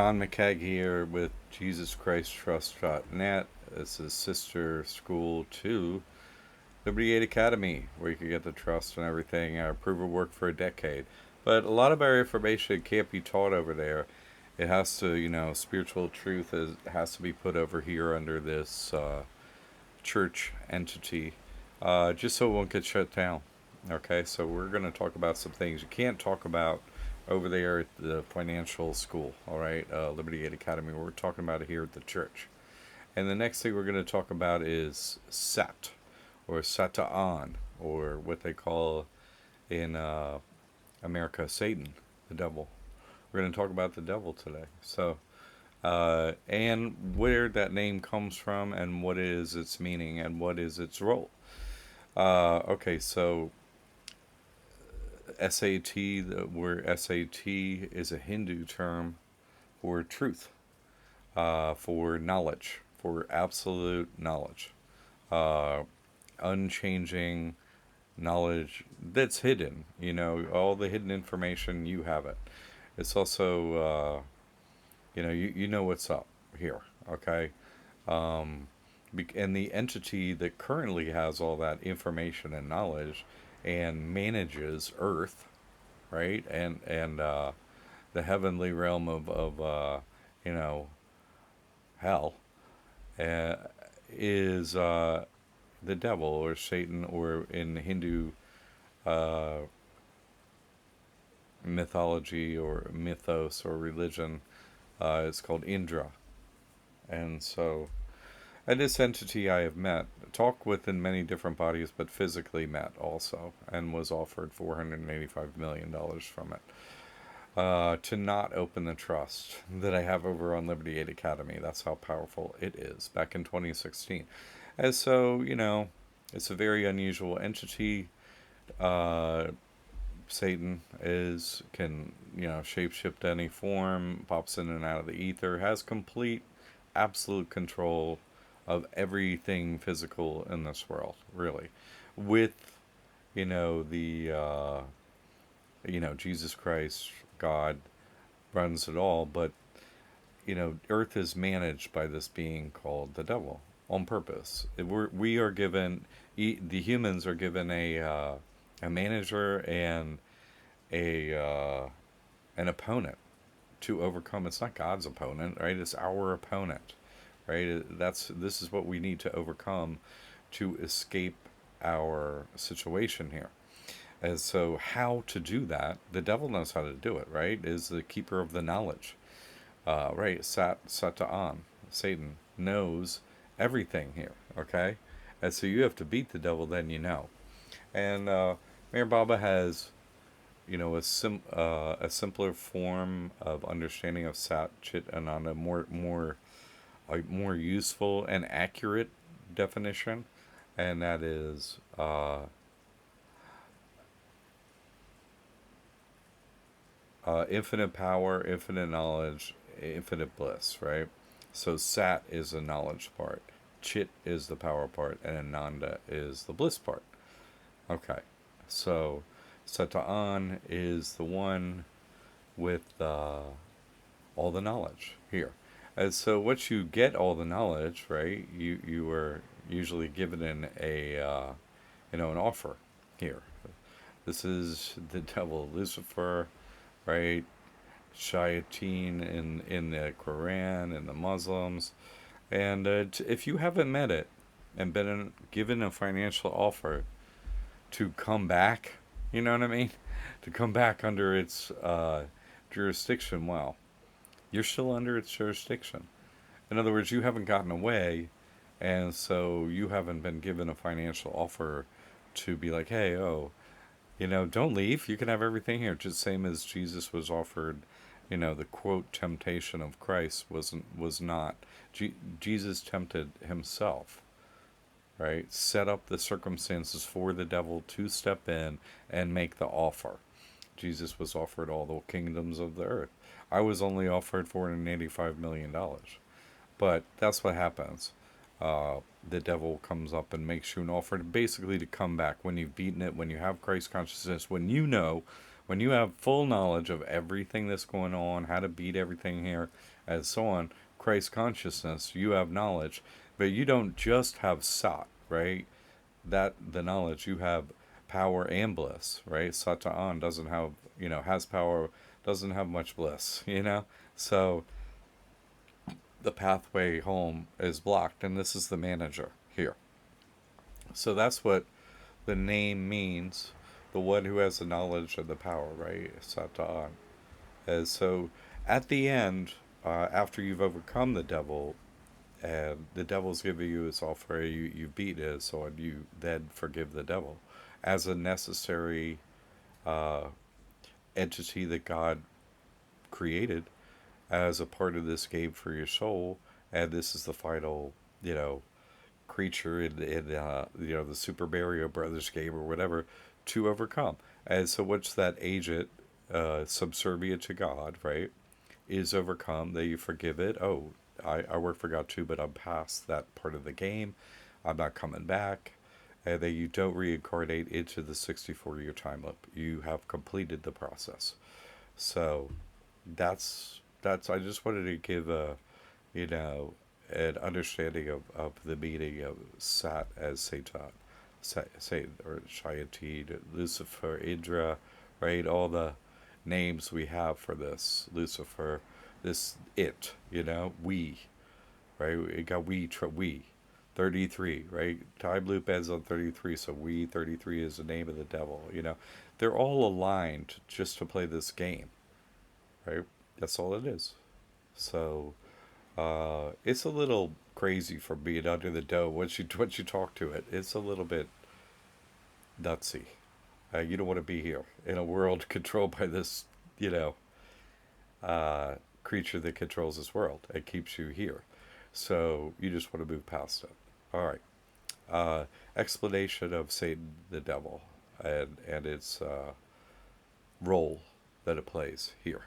John McKeag here with JesusChristTrust.net. This is sister school to Liberty Aid Academy, where you can get the trust and everything. Proven work for a decade. But a lot of our information can't be taught over there. It has to, spiritual truth has to be put over here under this church entity, just so it won't get shut down. Okay, so we're going to talk about some things you can't talk about over there at the financial school, all right, Liberty Aid Academy. We're talking about it here at the church. And the next thing we're going to talk about is Sat, or Satan, or what they call in America Satan, the devil. We're going to talk about the devil today. And where that name comes from, and what is its meaning, and what is its role. Okay, so SAT, where SAT is a Hindu term for truth, for knowledge, for absolute knowledge, uh, unchanging knowledge that's hidden. All the hidden information, you have it. It's also, you know what's up here, okay? Um, and the entity that currently has all that information and knowledge and manages Earth, right? And the heavenly realm of you know, hell, uh, is the devil or Satan, or in Hindu uh, mythology or mythos or religion, it's called Indra. And so, and this entity I have met, talked with in many different bodies, but physically met also, and was offered $485 million from it. To not open the trust that I have over on Liberty Aid Academy. That's how powerful it is, back in 2016. And so, it's a very unusual entity. Uh, Satan can, shapeshift any form, pops in and out of the ether, has complete, absolute control of everything physical in this world, really. With, the, Jesus Christ, God, runs it all, but Earth is managed by this being called the devil on purpose. We are given, the humans are given a manager and a an opponent to overcome. It's not God's opponent, right? It's our opponent, right? This is what we need to overcome to escape our situation here. And so, how to do that? The devil knows how to do it, right? Is the keeper of the knowledge, right? Satan, Satan knows everything here. Okay, and so you have to beat the devil. Then And Mayor Baba has, a simpler form of understanding of Sat Chit Ananda, a more useful and accurate definition, and that is infinite power, infinite knowledge, infinite bliss, right? So Sat is the knowledge part, Chit is the power part, and Ananda is the bliss part. Okay, so Satan is the one with all the knowledge here. And so once you get all the knowledge, right, you were usually given an offer here. This is the devil, Lucifer, right? Shayateen in the Quran and the Muslims. And if you haven't met it and given a financial offer to come back, you know what I mean? To come back under its jurisdiction, well, you're still under its jurisdiction. In other words, you haven't gotten away, and so you haven't been given a financial offer to be like, hey, oh, don't leave. You can have everything here. Just same as Jesus was offered, the quote temptation of Christ was not. Jesus tempted himself, right? Set up the circumstances for the devil to step in and make the offer. Jesus was offered all the kingdoms of the earth. I was only offered $485 million. But that's what happens. The devil comes up and makes you an offer basically to come back when you've beaten it, when you have Christ consciousness, when When you have full knowledge of everything that's going on, how to beat everything here, and so on, Christ consciousness, you have knowledge, but you don't just have sat, right? That the knowledge you have power and bliss, right? Sata'an doesn't have, has power, doesn't have much bliss, So the pathway home is blocked, and this is the manager here. So that's what the name means. The one who has the knowledge and the power, right? Sata'an. And so at the end, after you've overcome the devil, and the devil's giving you his offer, you beat it, so you then forgive the devil as a necessary uh, entity that God created as a part of this game for your soul, and this is the final, creature in the Super Mario Brothers game or whatever to overcome. And so, what's that agent subservient to God, right? Is overcome. That you forgive it. Oh, I work for God too, but I'm past that part of the game. I'm not coming back. And that you don't reincarnate into the 64-year time loop. You have completed the process. So that's I just wanted to give a you know an understanding of the meaning of Sat as Satan, Satan or Shayatin, Lucifer, Indra, right? All the names we have for this Lucifer, this it, we, right? We got we. 33, right? Time loop ends on 33, so 33 is the name of the devil, They're all aligned just to play this game, right? That's all it is. So it's a little crazy for being under the dome. Once you talk to it, it's a little bit nutsy. You don't want to be here in a world controlled by this, you know, creature that controls this world and keeps you here. So you just want to move past it. All right. Explanation of Satan, the devil, and its role that it plays here.